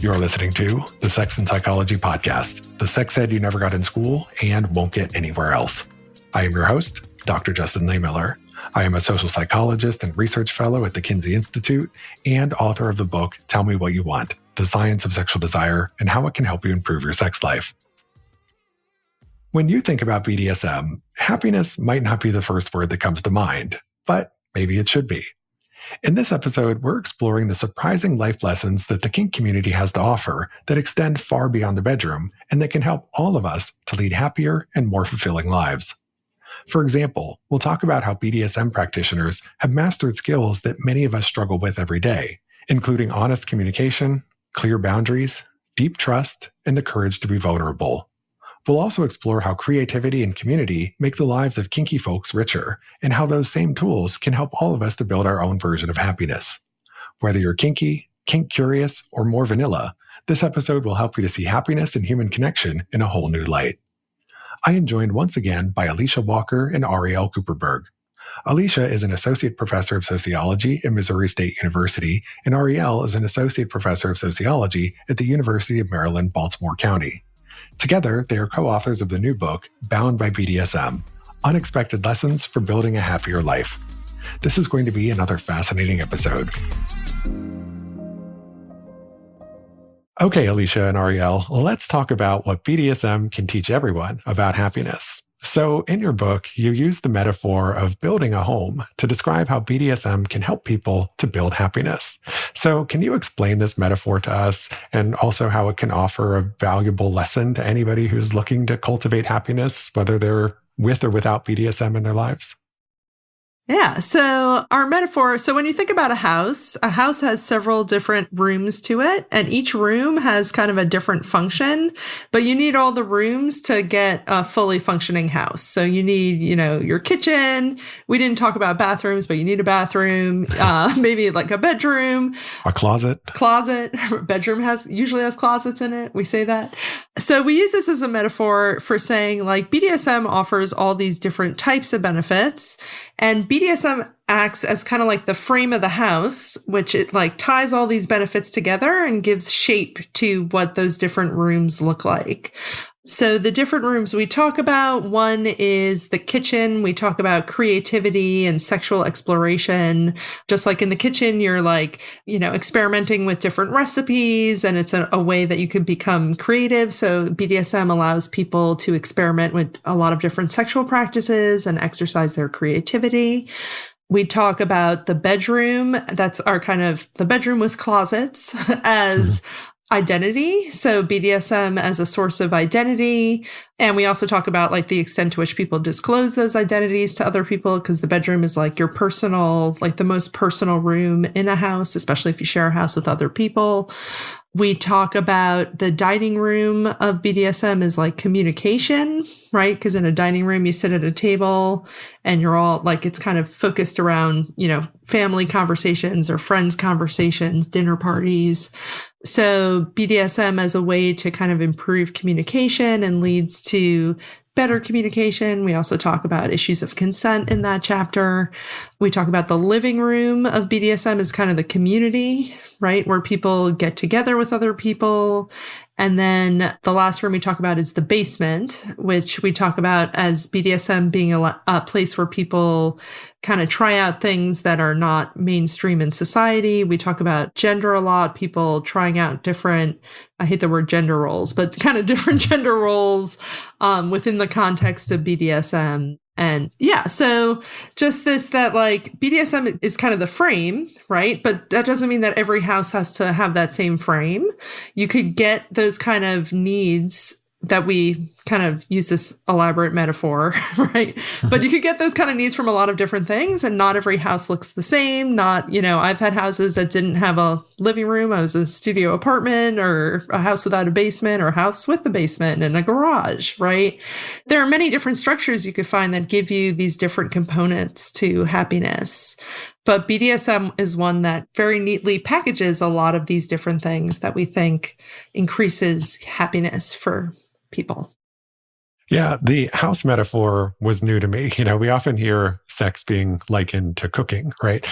You're listening to the Sex and Psychology Podcast, the sex ed you never got in school and won't get anywhere else. I am your host, Dr. Justin Lehmiller. I am a social psychologist and research fellow at the Kinsey Institute and author of the book, Tell Me What You Want, The Science of Sexual Desire and How It Can Help You Improve Your Sex Life. When you think about BDSM, happiness might not be the first word that comes to mind, but maybe it should be. In this episode, we're exploring the surprising life lessons that the kink community has to offer that extend far beyond the bedroom and that can help all of us to lead happier and more fulfilling lives. For example, we'll talk about how BDSM practitioners have mastered skills that many of us struggle with every day, including honest communication, clear boundaries, deep trust, and the courage to be vulnerable. We'll also explore how creativity and community make the lives of kinky folks richer, and how those same tools can help all of us to build our own version of happiness. Whether you're kinky, kink curious, or more vanilla, this episode will help you to see happiness and human connection in a whole new light. I am joined once again by Alicia Walker and Ariel Cooperberg. Alicia is an associate professor of sociology at Missouri State University, and Ariel is an associate professor of sociology at the University of Maryland, Baltimore County. Together, they are co-authors of the new book, Bound by BDSM, Unexpected Lessons for Building a Happier Life. This is going to be another fascinating episode. Okay, Alicia and Ariel, let's talk about what BDSM can teach everyone about happiness. So in your book, you use the metaphor of building a home to describe how BDSM can help people to build happiness. So can you explain this metaphor to us and also how it can offer a valuable lesson to anybody who's looking to cultivate happiness, whether they're with or without BDSM in their lives? Yeah. So our metaphor, so when you think about a house has several different rooms to it, and each room has kind of a different function, but you need all the rooms to get a fully functioning house. So you need, your kitchen. We didn't talk about bathrooms, but you need a bathroom, maybe like a bedroom. A closet. Bedroom usually has closets in it. We say that. So we use this as a metaphor for saying like BDSM offers all these different types of benefits. And BDSM acts as kind of like the frame of the house, which it like ties all these benefits together and gives shape to what those different rooms look like. So the different rooms we talk about, one is the kitchen. We talk about creativity and sexual exploration. Just like in the kitchen, you're like, experimenting with different recipes, and it's a way that you can become creative. So BDSM allows people to experiment with a lot of different sexual practices and exercise their creativity. We talk about the bedroom. That's our kind of the bedroom with closets as identity. So BDSM as a source of identity. And we also talk about like the extent to which people disclose those identities to other people, because the bedroom is like your personal, like the most personal room in a house, especially if you share a house with other people. We talk about the dining room of BDSM is like communication, right? Because in a dining room, you sit at a table and you're all like, it's kind of focused around, family conversations or friends conversations, dinner parties. So BDSM as a way to kind of improve communication and leads to better communication. We also talk about issues of consent in that chapter. We talk about the living room of BDSM as kind of the community, right? Where people get together with other people. And then the last room we talk about is the basement, which we talk about as BDSM being a place where people kind of try out things that are not mainstream in society. We talk about gender a lot, people trying out different, I hate the word gender roles, but kind of different gender roles within the context of BDSM. And yeah, so just that like BDSM is kind of the frame, right? But that doesn't mean that every house has to have that same frame. You could get those kind of needs that we kind of use this elaborate metaphor, right? But you could get those kind of needs from a lot of different things, and not every house looks the same. I've had houses that didn't have a living room. I was a studio apartment, or a house without a basement, or a house with a basement and a garage, right? There are many different structures you could find that give you these different components to happiness. But BDSM is one that very neatly packages a lot of these different things that we think increases happiness for people. Yeah, the house metaphor was new to me. We often hear sex being likened to cooking, right?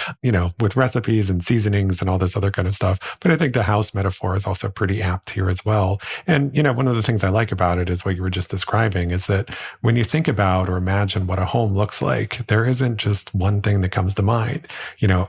With recipes and seasonings and all this other kind of stuff. But I think the house metaphor is also pretty apt here as well. And, one of the things I like about it is what you were just describing is that when you think about or imagine what a home looks like, there isn't just one thing that comes to mind.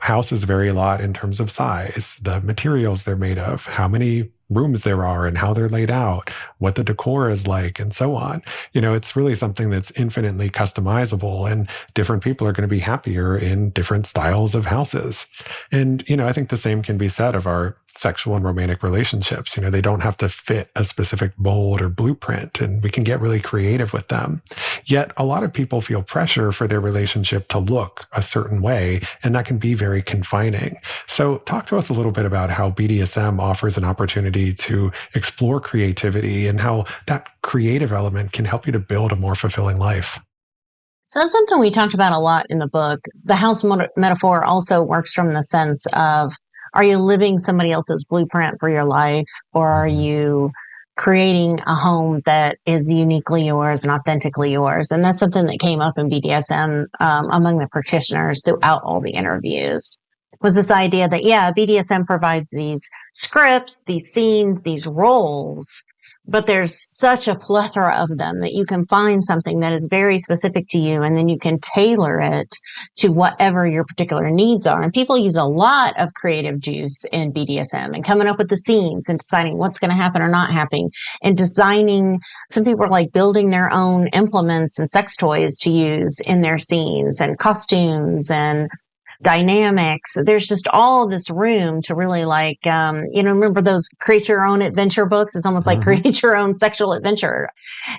Houses vary a lot in terms of size, the materials they're made of, how many rooms there are and how they're laid out, what the decor is like, and so on. It's really something that's infinitely customizable, and different people are going to be happier in different styles of houses. And, I think the same can be said of our sexual and romantic relationships. They don't have to fit a specific mold or blueprint, and we can get really creative with them. Yet a lot of people feel pressure for their relationship to look a certain way, and that can be very confining. So talk to us a little bit about how BDSM offers an opportunity to explore creativity and how that creative element can help you to build a more fulfilling life. So that's something we talked about a lot in the book. The house metaphor also works from the sense of, are you living somebody else's blueprint for your life, or are you creating a home that is uniquely yours and authentically yours? And that's something that came up in BDSM among the practitioners throughout all the interviews, was this idea that, BDSM provides these scripts, these scenes, these roles, but there's such a plethora of them that you can find something that is very specific to you, and then you can tailor it to whatever your particular needs are. And people use a lot of creative juice in BDSM and coming up with the scenes and deciding what's going to happen or not happening, and designing. Some people are like building their own implements and sex toys to use in their scenes, and costumes and dynamics. There's just all this room to really remember those create your own adventure books? It's almost like create your own sexual adventure.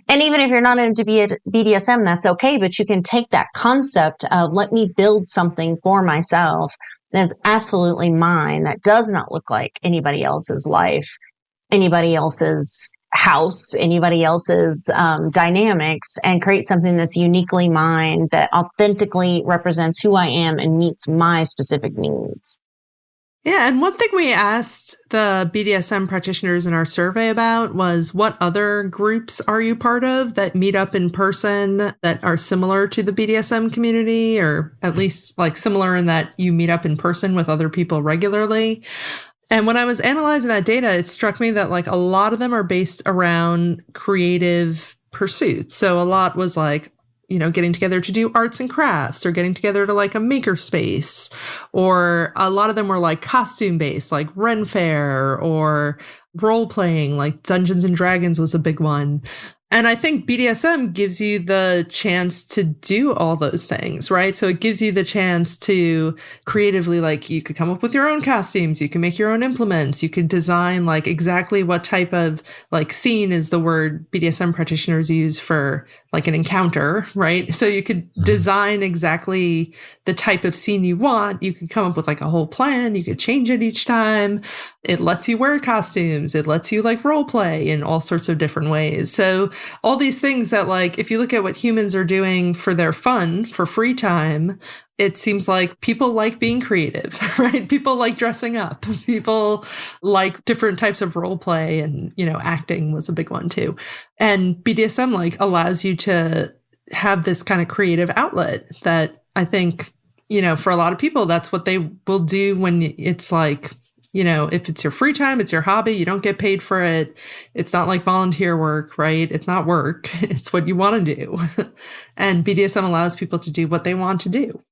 And even if you're not into BDSM, that's okay. But you can take that concept of, let me build something for myself that is absolutely mine, that does not look like anybody else's life, anybody else's house, anybody else's dynamics, and create something that's uniquely mine, that authentically represents who I am and meets my specific needs. Yeah, and one thing we asked the BDSM practitioners in our survey about was, what other groups are you part of that meet up in person that are similar to the BDSM community, or at least like similar in that you meet up in person with other people regularly? And when I was analyzing that data, it struck me that like a lot of them are based around creative pursuits. So a lot was like, getting together to do arts and crafts, or getting together to like a maker space, or a lot of them were like costume based, like Ren Fair, or role playing, like Dungeons and Dragons was a big one. And I think BDSM gives you the chance to do all those things, right? So it gives you the chance to creatively, like, you could come up with your own costumes, you can make your own implements, you could design like exactly what type of like scene is the word BDSM practitioners use for like an encounter, right? So you could design exactly the type of scene you want. You could come up with like a whole plan. You could change it each time. It lets you wear costumes. It lets you like role play in all sorts of different ways. So all these things that, like, if you look at what humans are doing for their fun, for free time, it seems like people like being creative, right? People like dressing up. People like different types of role play, and, acting was a big one too. And BDSM like allows you to have this kind of creative outlet that I think, for a lot of people, that's what they will do when it's like, if it's your free time, it's your hobby, you don't get paid for it. It's not like volunteer work, right? It's not work. It's what you want to do. And BDSM allows people to do what they want to do.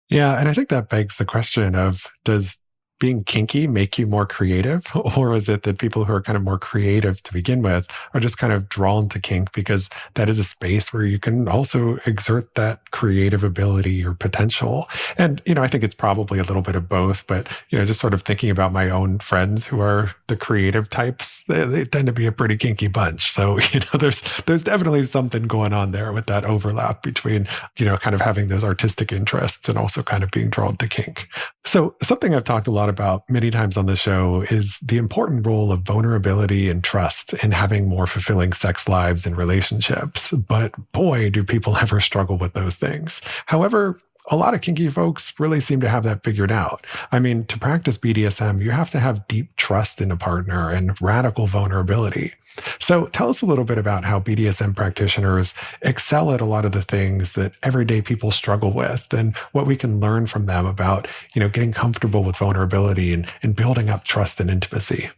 Yeah. And I think that begs the question of, does being kinky make you more creative? Or is it that people who are kind of more creative to begin with are just kind of drawn to kink because that is a space where you can also exert that creative ability or potential? And, I think it's probably a little bit of both, but, just sort of thinking about my own friends who are the creative types, they tend to be a pretty kinky bunch. So, there's definitely something going on there with that overlap between, kind of having those artistic interests and also kind of being drawn to kink. So something I've talked a lot about many times on the show is the important role of vulnerability and trust in having more fulfilling sex lives and relationships. But boy, do people ever struggle with those things. However, a lot of kinky folks really seem to have that figured out. I mean, to practice BDSM, you have to have deep trust in a partner and radical vulnerability. So tell us a little bit about how BDSM practitioners excel at a lot of the things that everyday people struggle with and what we can learn from them about, getting comfortable with vulnerability and building up trust and intimacy.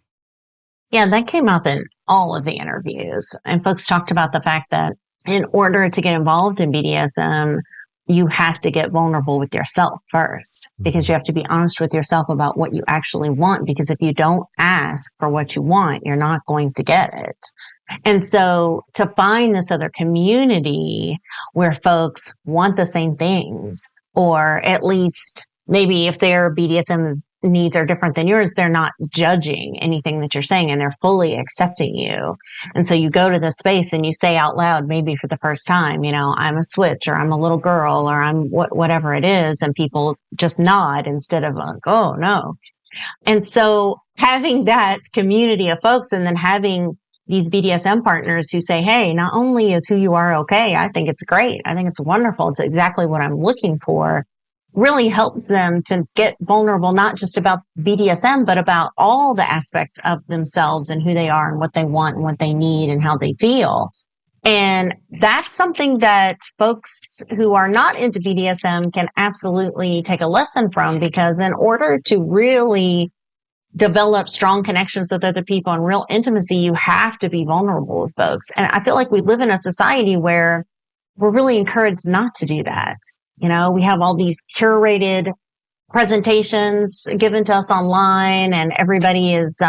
Yeah, that came up in all of the interviews. And folks talked about the fact that in order to get involved in BDSM, you have to get vulnerable with yourself first, because you have to be honest with yourself about what you actually want. Because if you don't ask for what you want, you're not going to get it. And so to find this other community where folks want the same things, or at least maybe if their BDSM needs are different than yours, they're not judging anything that you're saying and they're fully accepting you. And so you go to this space and you say out loud, maybe for the first time, I'm a switch, or I'm a little girl, or I'm whatever it is. And people just nod instead of like, oh no. And so having that community of folks and then having these BDSM partners who say, hey, not only is who you are okay, I think it's great. I think it's wonderful. It's exactly what I'm looking for. Really helps them to get vulnerable, not just about BDSM, but about all the aspects of themselves and who they are and what they want and what they need and how they feel. And that's something that folks who are not into BDSM can absolutely take a lesson from, because in order to really develop strong connections with other people and real intimacy, you have to be vulnerable with folks. And I feel like we live in a society where we're really encouraged not to do that. We have all these curated presentations given to us online, and everybody is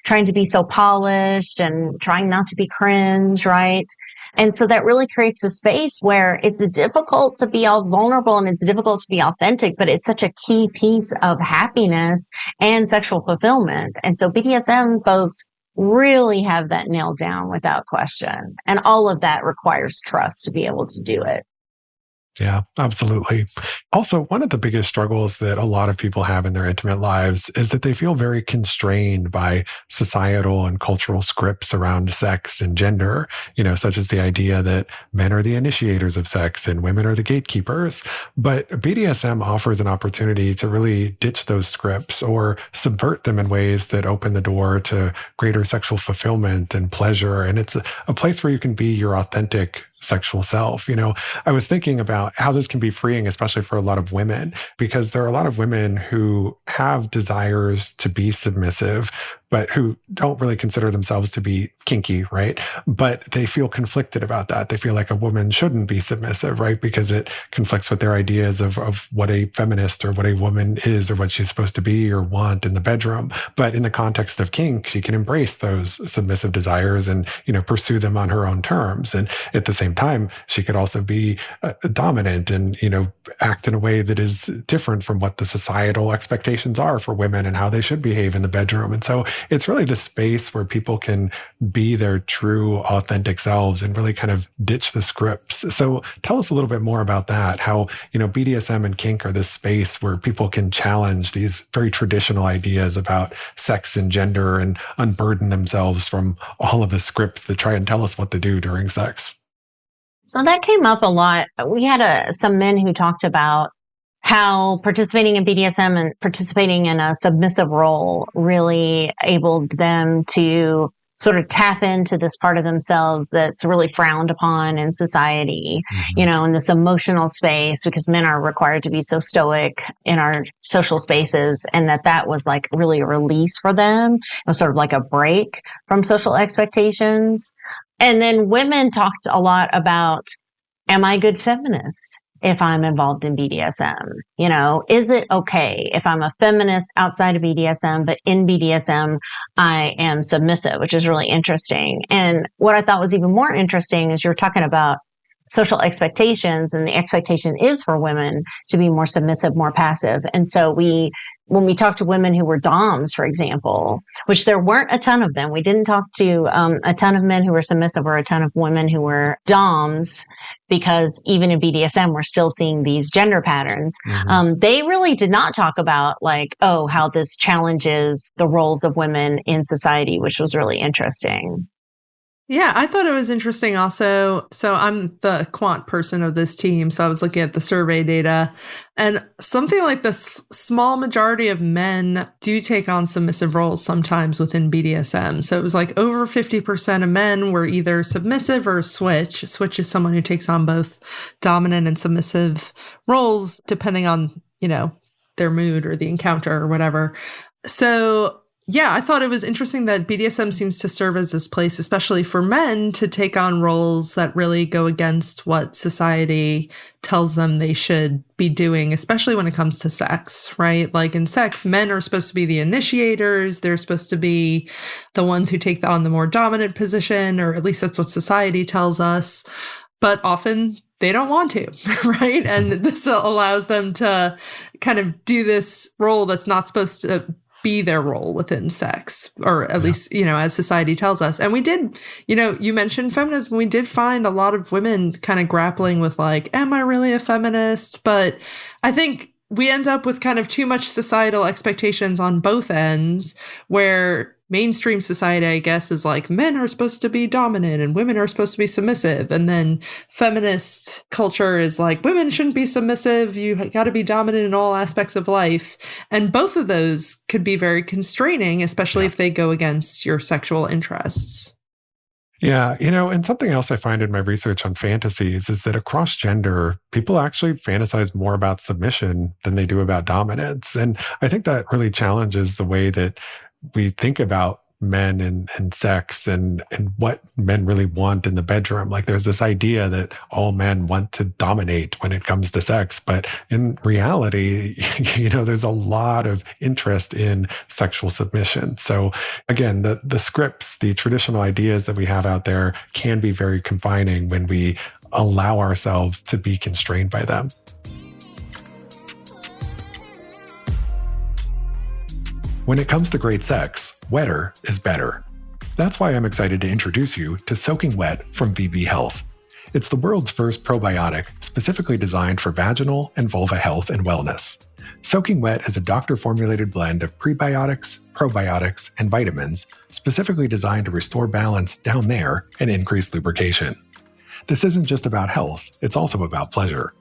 trying to be so polished and trying not to be cringe, right? And so that really creates a space where it's difficult to be all vulnerable and it's difficult to be authentic, but it's such a key piece of happiness and sexual fulfillment. And so BDSM folks really have that nailed down without question. And all of that requires trust to be able to do it. Yeah, absolutely. Also, one of the biggest struggles that a lot of people have in their intimate lives is that they feel very constrained by societal and cultural scripts around sex and gender, such as the idea that men are the initiators of sex and women are the gatekeepers. But BDSM offers an opportunity to really ditch those scripts or subvert them in ways that open the door to greater sexual fulfillment and pleasure. And it's a place where you can be your authentic sexual self. I was thinking about how this can be freeing, especially for a lot of women, because there are a lot of women who have desires to be submissive, but who don't really consider themselves to be kinky, right? But they feel conflicted about that. They feel like a woman shouldn't be submissive, right? Because it conflicts with their ideas of what a feminist or what a woman is or what she's supposed to be or want in the bedroom. But in the context of kink, she can embrace those submissive desires and, pursue them on her own terms. And at the same time, she could also be dominant and, act in a way that is different from what the societal expectations are for women and how they should behave in the bedroom. And so it's really the space where people can be their true, authentic selves and really kind of ditch the scripts. So tell us a little bit more about that, how, BDSM and kink are this space where people can challenge these very traditional ideas about sex and gender and unburden themselves from all of the scripts that try and tell us what to do during sex. So that came up a lot. We had some men who talked about how participating in BDSM and participating in a submissive role really enabled them to sort of tap into this part of themselves that's really frowned upon in society, in this emotional space, because men are required to be so stoic in our social spaces, and that was like really a release for them. It was sort of like a break from social expectations. And then women talked a lot about, am I a good feminist if I'm involved in BDSM? Is it okay if I'm a feminist outside of BDSM, but in BDSM, I am submissive, which is really interesting. And what I thought was even more interesting is you're talking about social expectations, and the expectation is for women to be more submissive, more passive. And so when we talk to women who were DOMs, for example, which there weren't a ton of them, we didn't talk to a ton of men who were submissive or a ton of women who were DOMs, because even in BDSM, we're still seeing these gender patterns. They really did not talk about how this challenges the roles of women in society, which was really interesting. Yeah, I thought it was interesting also. So I'm the quant person of this team. So I was looking at the survey data, and something like this small majority of men do take on submissive roles sometimes within BDSM. So it was like over 50% of men were either submissive or switch. Switch is someone who takes on both dominant and submissive roles, depending on, their mood or the encounter or whatever. So yeah, I thought it was interesting that BDSM seems to serve as this place, especially for men, to take on roles that really go against what society tells them they should be doing, especially when it comes to sex, right? Like in sex, men are supposed to be the initiators. They're supposed to be the ones who take on the more dominant position, or at least that's what society tells us. But often they don't want to, right? And this allows them to kind of do this role that's not supposed to be their role within sex, or at least, as society tells us. And we did, you mentioned feminism. We did find a lot of women kind of grappling with like, am I really a feminist? But I think we end up with kind of too much societal expectations on both ends, where mainstream society, I guess, is like men are supposed to be dominant and women are supposed to be submissive. And then feminist culture is like, women shouldn't be submissive. You got to be dominant in all aspects of life. And both of those could be very constraining, especially if they go against your sexual interests. Yeah, and something else I find in my research on fantasies is that across gender, people actually fantasize more about submission than they do about dominance. And I think that really challenges the way that we think about men and sex and what men really want in the bedroom. Like there's this idea that all men want to dominate when it comes to sex. But in reality, there's a lot of interest in sexual submission. So again, the scripts, the traditional ideas that we have out there can be very confining when we allow ourselves to be constrained by them. When it comes to great sex, wetter is better. That's why I'm excited to introduce you to Soaking Wet from VB Health. It's the world's first probiotic specifically designed for vaginal and vulva health and wellness. Soaking Wet is a doctor-formulated blend of prebiotics, probiotics, and vitamins specifically designed to restore balance down there and increase lubrication. This isn't just about health, it's also about pleasure.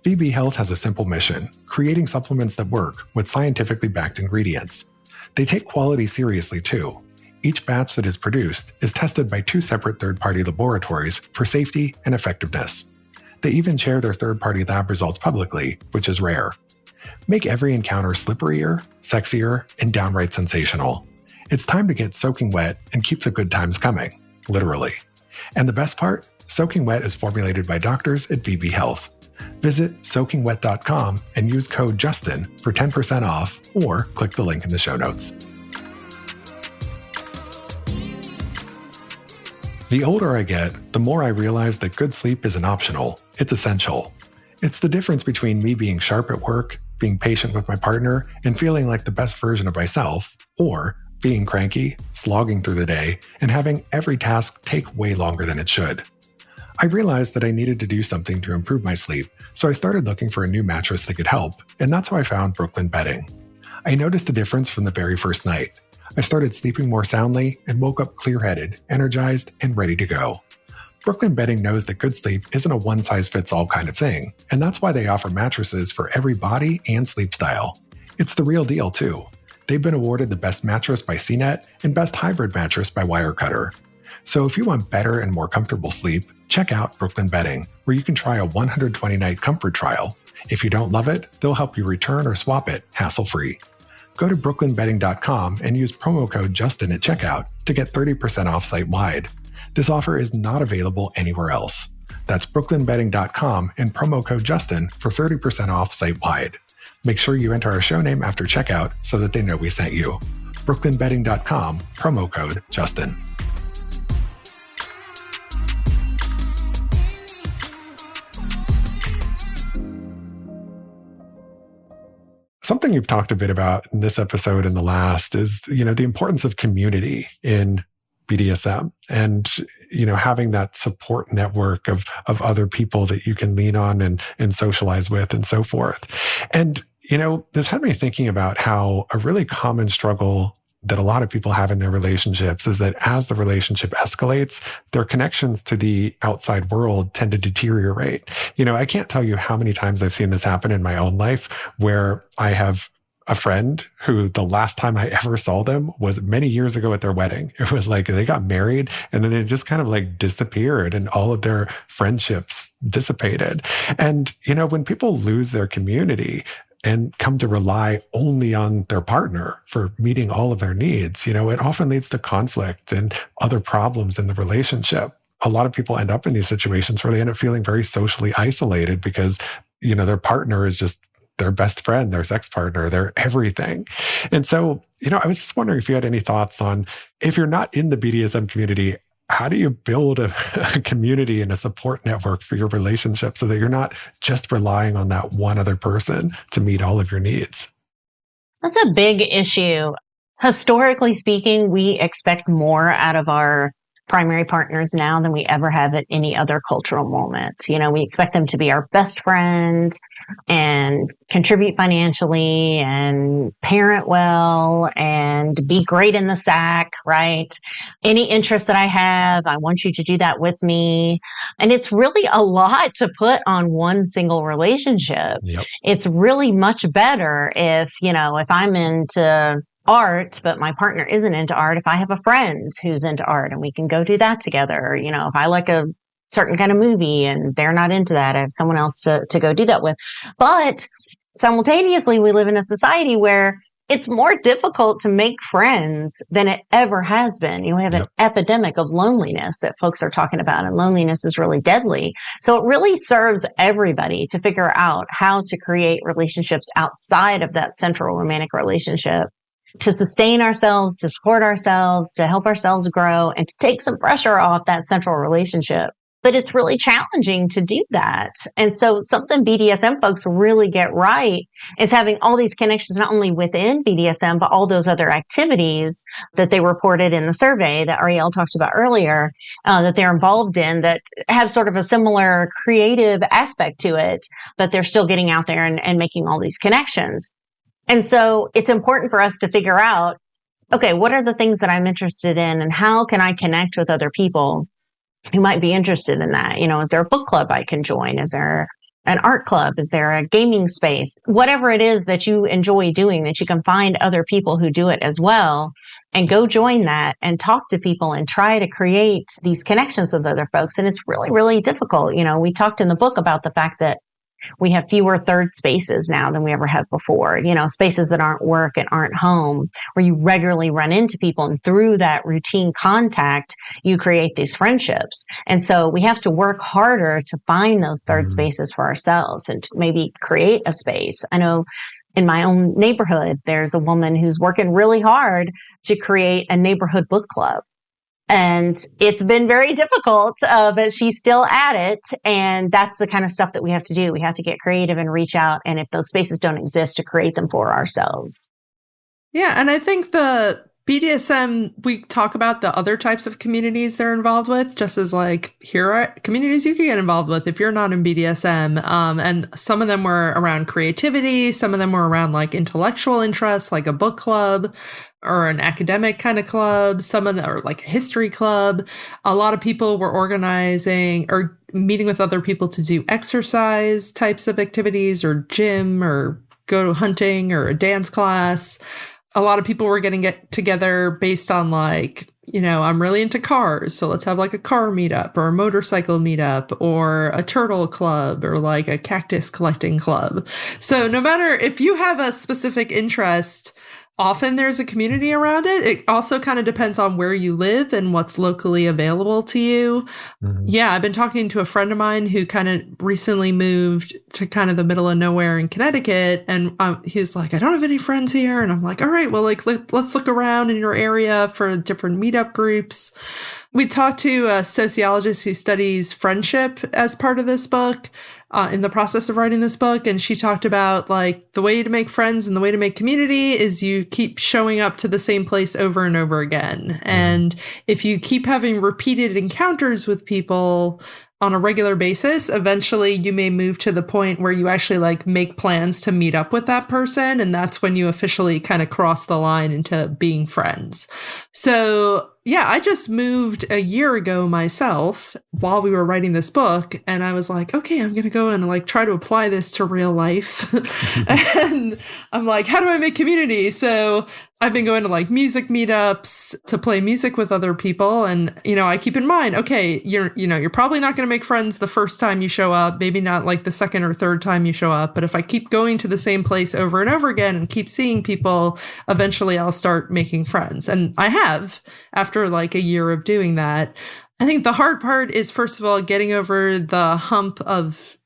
VB Health has a simple mission, creating supplements that work with scientifically backed ingredients. They take quality seriously too. Each batch that is produced is tested by 2 separate third-party laboratories for safety and effectiveness. They even share their third-party lab results publicly, which is rare. Make every encounter slipperier, sexier, and downright sensational. It's time to get soaking wet and keep the good times coming, literally. And the best part? Soaking Wet is formulated by doctors at VB Health. Visit soakingwet.com and use code JUSTIN for 10% off, or click the link in the show notes. The older I get, the more I realize that good sleep isn't optional, it's essential. It's the difference between me being sharp at work, being patient with my partner, and feeling like the best version of myself, or being cranky, slogging through the day, and having every task take way longer than it should. I realized that I needed to do something to improve my sleep, so I started looking for a new mattress that could help, and that's how I found Brooklyn Bedding. I noticed a difference from the very first night. I started sleeping more soundly and woke up clear-headed, energized, and ready to go. Brooklyn Bedding knows that good sleep isn't a one-size-fits-all kind of thing, and that's why they offer mattresses for every body and sleep style. It's the real deal, too. They've been awarded the Best Mattress by CNET and Best Hybrid Mattress by Wirecutter. So if you want better and more comfortable sleep, check out Brooklyn Bedding, where you can try a 120-night comfort trial. If you don't love it, they'll help you return or swap it hassle-free. Go to brooklynbedding.com and use promo code JUSTIN at checkout to get 30% off site-wide. This offer is not available anywhere else. That's brooklynbedding.com and promo code JUSTIN for 30% off site-wide. Make sure you enter our show name after checkout so that they know we sent you. brooklynbedding.com, promo code JUSTIN. Something you've talked a bit about in this episode and the last is, the importance of community in BDSM and, having that support network of other people that you can lean on and socialize with and so forth. And, this had me thinking about how a really common struggle that a lot of people have in their relationships is that as the relationship escalates, their connections to the outside world tend to deteriorate. I can't tell you how many times I've seen this happen in my own life where I have a friend who the last time I ever saw them was many years ago at their wedding. It was like they got married and then they just kind of like disappeared and all of their friendships dissipated. And, when people lose their community and come to rely only on their partner for meeting all of their needs, it often leads to conflict and other problems in the relationship. A lot of people end up in these situations where they end up feeling very socially isolated because, their partner is just their best friend, their sex partner, their everything. And so, I was just wondering if you had any thoughts on, if you're not in the BDSM community, how do you build a community and a support network for your relationship so that you're not just relying on that one other person to meet all of your needs? That's a big issue. Historically speaking, we expect more out of our primary partners now than we ever have at any other cultural moment. We expect them to be our best friend and contribute financially and parent well and be great in the sack, right? Any interest that I have, I want you to do that with me. And it's really a lot to put on one single relationship. Yep. It's really much better if I'm into art, but my partner isn't into art, if I have a friend who's into art and we can go do that together. If I like a certain kind of movie and they're not into that, I have someone else to go do that with. But simultaneously, we live in a society where it's more difficult to make friends than it ever has been. We have an epidemic of loneliness that folks are talking about, and loneliness is really deadly. So it really serves everybody to figure out how to create relationships outside of that central romantic relationship, to sustain ourselves, to support ourselves, to help ourselves grow, and to take some pressure off that central relationship. But it's really challenging to do that. And so something BDSM folks really get right is having all these connections, not only within BDSM, but all those other activities that they reported in the survey that Ariel talked about earlier, that they're involved in, that have sort of a similar creative aspect to it, but they're still getting out there and making all these connections. And so it's important for us to figure out, okay, what are the things that I'm interested in and how can I connect with other people who might be interested in that? Is there a book club I can join? Is there an art club? Is there a gaming space? Whatever it is that you enjoy doing, that you can find other people who do it as well, and go join that and talk to people and try to create these connections with other folks. And it's really, really difficult. We talked in the book about the fact that we have fewer third spaces now than we ever have before, spaces that aren't work and aren't home, where you regularly run into people. And through that routine contact, you create these friendships. And so we have to work harder to find those third spaces for ourselves and to maybe create a space. I know in my own neighborhood, there's a woman who's working really hard to create a neighborhood book club. And it's been very difficult, but she's still at it. And that's the kind of stuff that we have to do. We have to get creative and reach out. And if those spaces don't exist, to create them for ourselves. Yeah. And I think the BDSM, we talk about the other types of communities they're involved with, just as like, here are communities you can get involved with if you're not in BDSM. And some of them were around creativity. Some of them were around like intellectual interests, like a book club or an academic kind of club. Some of them are like a history club. A lot of people were organizing or meeting with other people to do exercise types of activities, or gym, or go hunting, or a dance class. A lot of people were getting together based on like, I'm really into cars, so let's have like a car meetup or a motorcycle meetup or a turtle club or like a cactus collecting club. So no matter if you have a specific interest, often there's a community around it. It also kind of depends on where you live and what's locally available to you. Mm-hmm. Yeah, I've been talking to a friend of mine who kind of recently moved to kind of the middle of nowhere in Connecticut. And he's like, I don't have any friends here. And I'm like, all right, well, like, let's look around in your area for different meetup groups. We talked to a sociologist who studies friendship as part of this book. In the process of writing this book. And she talked about like the way to make friends and the way to make community is you keep showing up to the same place over and over again. And if you keep having repeated encounters with people, on a regular basis. Eventually you may move to the point where you actually like make plans to meet up with that person. And that's when you officially kind of cross the line into being friends. So yeah, I just moved a year ago myself while we were writing this book. And I was like, okay, I'm going to go and like try to apply this to real life. And I'm like, how do I make community? So I've been going to like music meetups to play music with other people. And, I keep in mind, okay, you're probably not going to make friends the first time you show up, maybe not like the second or third time you show up. But if I keep going to the same place over and over again and keep seeing people, eventually I'll start making friends. And I have after like a year of doing that. I think the hard part is, first of all, getting over the hump of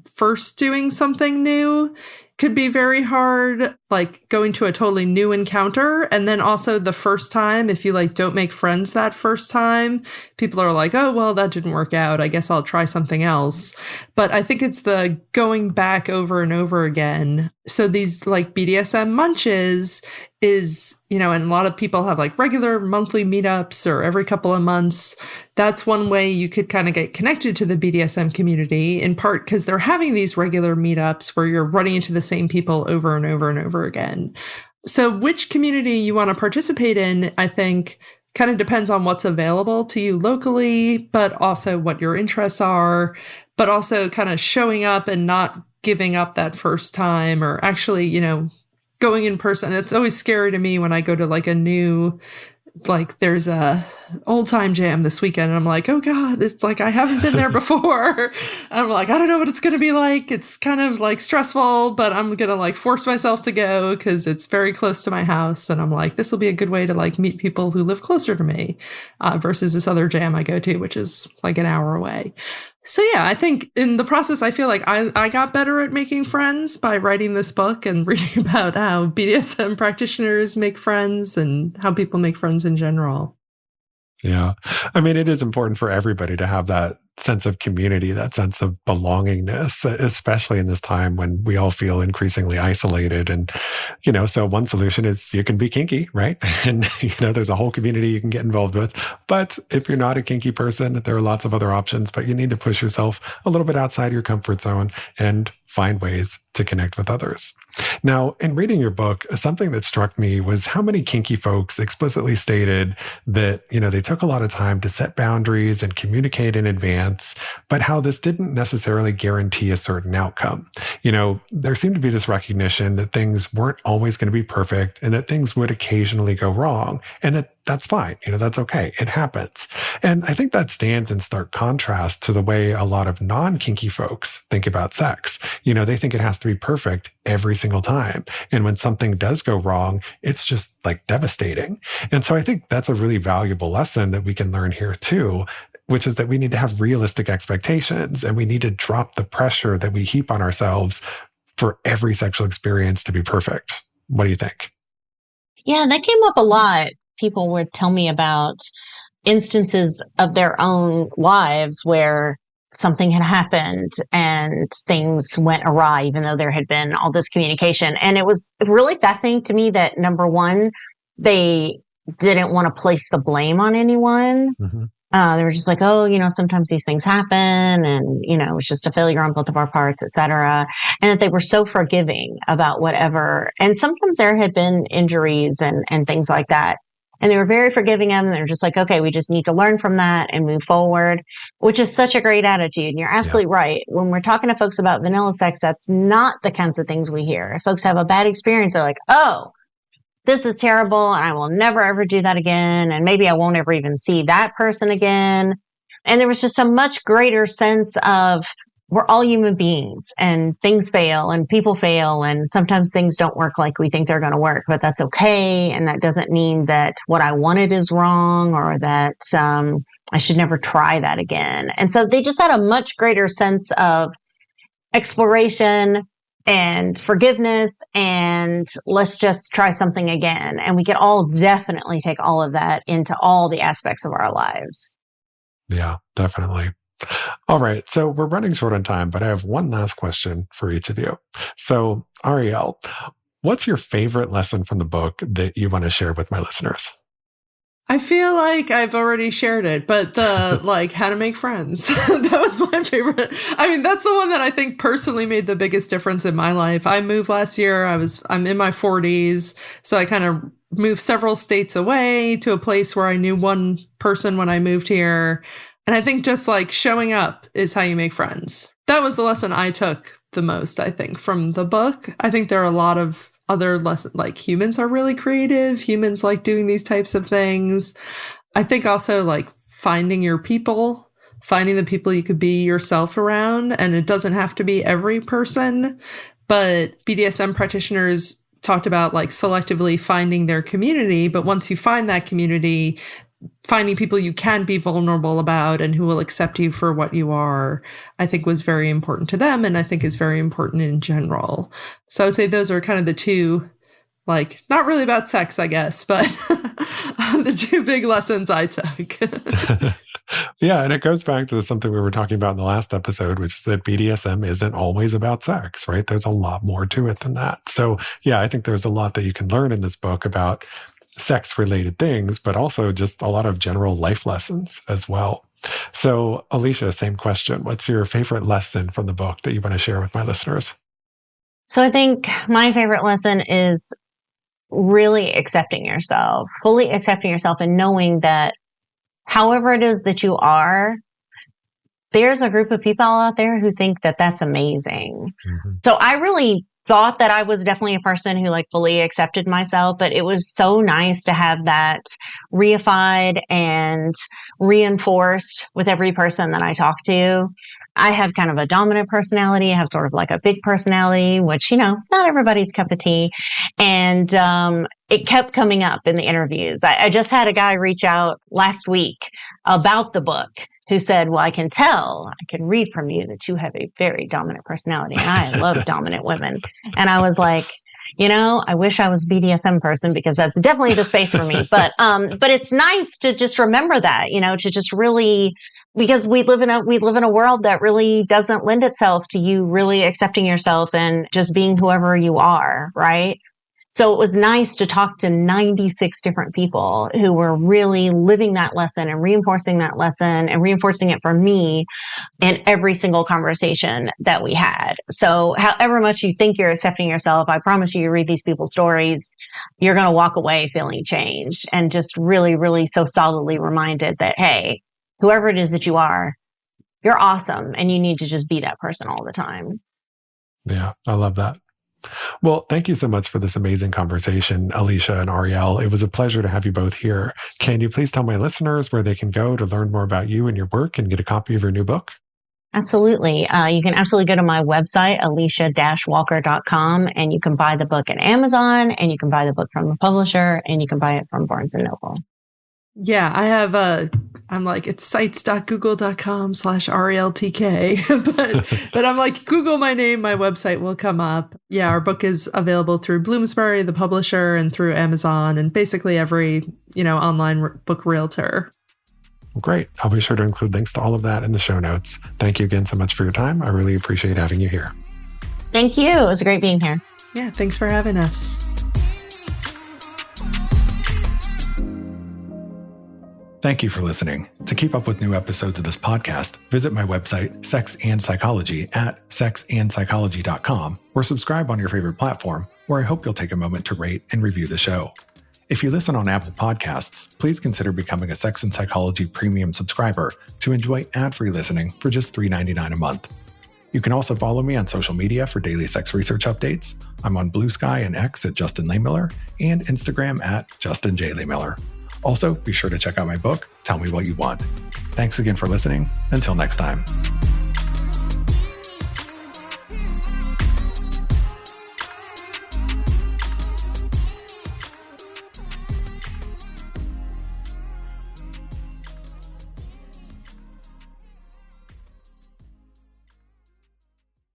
first doing something new could be very hard, like going to a totally new encounter. And then also the first time, if you like don't make friends that first time, people are like, oh, well, that didn't work out. I guess I'll try something else. But I think it's the going back over and over again. So these like BDSM munches is, and a lot of people have like regular monthly meetups or every couple of months. That's one way you could kind of get connected to the BDSM community, in part because they're having these regular meetups where you're running into the same people over and over and over again. So which community you want to participate in, I think, kind of depends on what's available to you locally, but also what your interests are, but also kind of showing up and not giving up that first time, or actually, going in person. It's always scary to me when I go to like a new, like there's a old time jam this weekend and I'm like, oh God, it's like, I haven't been there before. I'm like, I don't know what it's going to be like. It's kind of like stressful, but I'm going to like force myself to go because it's very close to my house. And I'm like, this will be a good way to like meet people who live closer to me versus this other jam I go to, which is like an hour away. So yeah, I think in the process, I feel like I got better at making friends by writing this book and reading about how BDSM practitioners make friends and how people make friends in general. Yeah. I mean, it is important for everybody to have that sense of community, that sense of belongingness, especially in this time when we all feel increasingly isolated. And, so one solution is you can be kinky, right? And, there's a whole community you can get involved with. But if you're not a kinky person, there are lots of other options, but you need to push yourself a little bit outside your comfort zone and find ways to connect with others. Now, in reading your book, something that struck me was how many kinky folks explicitly stated that, they took a lot of time to set boundaries and communicate in advance, but how this didn't necessarily guarantee a certain outcome. There seemed to be this recognition that things weren't always going to be perfect and that things would occasionally go wrong, and that's fine. That's okay. It happens. And I think that stands in stark contrast to the way a lot of non-kinky folks think about sex. They think it has to be perfect every single time. And when something does go wrong, it's just like devastating. And so I think that's a really valuable lesson that we can learn here too, which is that we need to have realistic expectations and we need to drop the pressure that we heap on ourselves for every sexual experience to be perfect. What do you think? Yeah, that came up a lot. People would tell me about instances of their own lives where something had happened and things went awry, even though there had been all this communication. And it was really fascinating to me that, number one, they didn't want to place the blame on anyone. Mm-hmm. They were just like, oh, sometimes these things happen and, it was just a failure on both of our parts, et cetera. And that they were so forgiving about whatever. And sometimes there had been injuries and things like that. And they were very forgiving of them. They were just like, okay, we just need to learn from that and move forward, which is such a great attitude. And you're absolutely right. When we're talking to folks about vanilla sex, that's not the kinds of things we hear. If folks have a bad experience, they're like, oh, this is terrible and I will never ever do that again. And maybe I won't ever even see that person again. And there was just a much greater sense of, we're all human beings and things fail and people fail. And sometimes things don't work like we think they're going to work, but that's okay. And that doesn't mean that what I wanted is wrong or that I should never try that again. And so they just had a much greater sense of exploration and forgiveness and let's just try something again. And we could all definitely take all of that into all the aspects of our lives. Yeah, definitely. All right. So we're running short on time, but I have one last question for each of you. So, Ariel, what's your favorite lesson from the book that you want to share with my listeners? I feel like I've already shared it, but the like how to make friends. That was my favorite. I mean, that's the one that I think personally made the biggest difference in my life. I moved last year. I'm in my 40s, so I kind of moved several states away to a place where I knew one person when I moved here. And I think just like showing up is how you make friends. That was the lesson I took the most, I think, from the book. I think there are a lot of other lessons, like humans are really creative. Humans like doing these types of things. I think also like finding your people, finding the people you could be yourself around. And it doesn't have to be every person, but BDSM practitioners talked about like selectively finding their community. But once you find that community, finding people you can be vulnerable about and who will accept you for what you are, I think was very important to them. And I think is very important in general. So I would say those are kind of the two, like, not really about sex, I guess, but the two big lessons I took. Yeah. And it goes back to something we were talking about in the last episode, which is that BDSM isn't always about sex, right? There's a lot more to it than that. So yeah, I think there's a lot that you can learn in this book about sex-related things, but also just a lot of general life lessons as well. So, Alicia, same question. What's your favorite lesson from the book that you want to share with my listeners? So I think my favorite lesson is really accepting yourself, fully accepting yourself and knowing that however it is that you are, there's a group of people out there who think that that's amazing. Mm-hmm. So I really thought that I was definitely a person who like fully accepted myself, but it was so nice to have that reified and reinforced with every person that I talk to. I have kind of a dominant personality. I have sort of like a big personality, which, not everybody's cup of tea. And it kept coming up in the interviews. I just had a guy reach out last week about the book who said, well, I can read from you that you have a very dominant personality. And I love dominant women. And I was like, I wish I was a BDSM person because that's definitely the space for me. But it's nice to just remember that, to just really, because we live in a world that really doesn't lend itself to you really accepting yourself and just being whoever you are, right? So it was nice to talk to 96 different people who were really living that lesson and reinforcing that lesson and reinforcing it for me in every single conversation that we had. So however much you think you're accepting yourself, I promise you read these people's stories, you're going to walk away feeling changed and just really, really so solidly reminded that, hey, whoever it is that you are, you're awesome and you need to just be that person all the time. Yeah, I love that. Well, thank you so much for this amazing conversation, Alicia and Ariel. It was a pleasure to have you both here. Can you please tell my listeners where they can go to learn more about you and your work and get a copy of your new book? Absolutely. You can absolutely go to my website, alicia-walker.com, and you can buy the book at Amazon, and you can buy the book from the publisher, and you can buy it from Barnes & Noble. Yeah, I have I'm like, it's sites.google.com/RLTK, but I'm like, Google my name, my website will come up. Yeah, our book is available through Bloomsbury, the publisher, and through Amazon, and basically every, online book realtor. Great. I'll be sure to include links to all of that in the show notes. Thank you again so much for your time. I really appreciate having you here. Thank you. It was great being here. Yeah, thanks for having us. Thank you for listening. To keep up with new episodes of this podcast, visit my website, Sex and Psychology, at sexandpsychology.com, or subscribe on your favorite platform, where I hope you'll take a moment to rate and review the show. If you listen on Apple Podcasts, please consider becoming a Sex and Psychology Premium subscriber to enjoy ad-free listening for just $3.99 a month. You can also follow me on social media for daily sex research updates. I'm on Blue Sky and X at Justin Lehmiller and Instagram at Justin J. Lehmiller. Also, be sure to check out my book, Tell Me What You Want. Thanks again for listening. Until next time.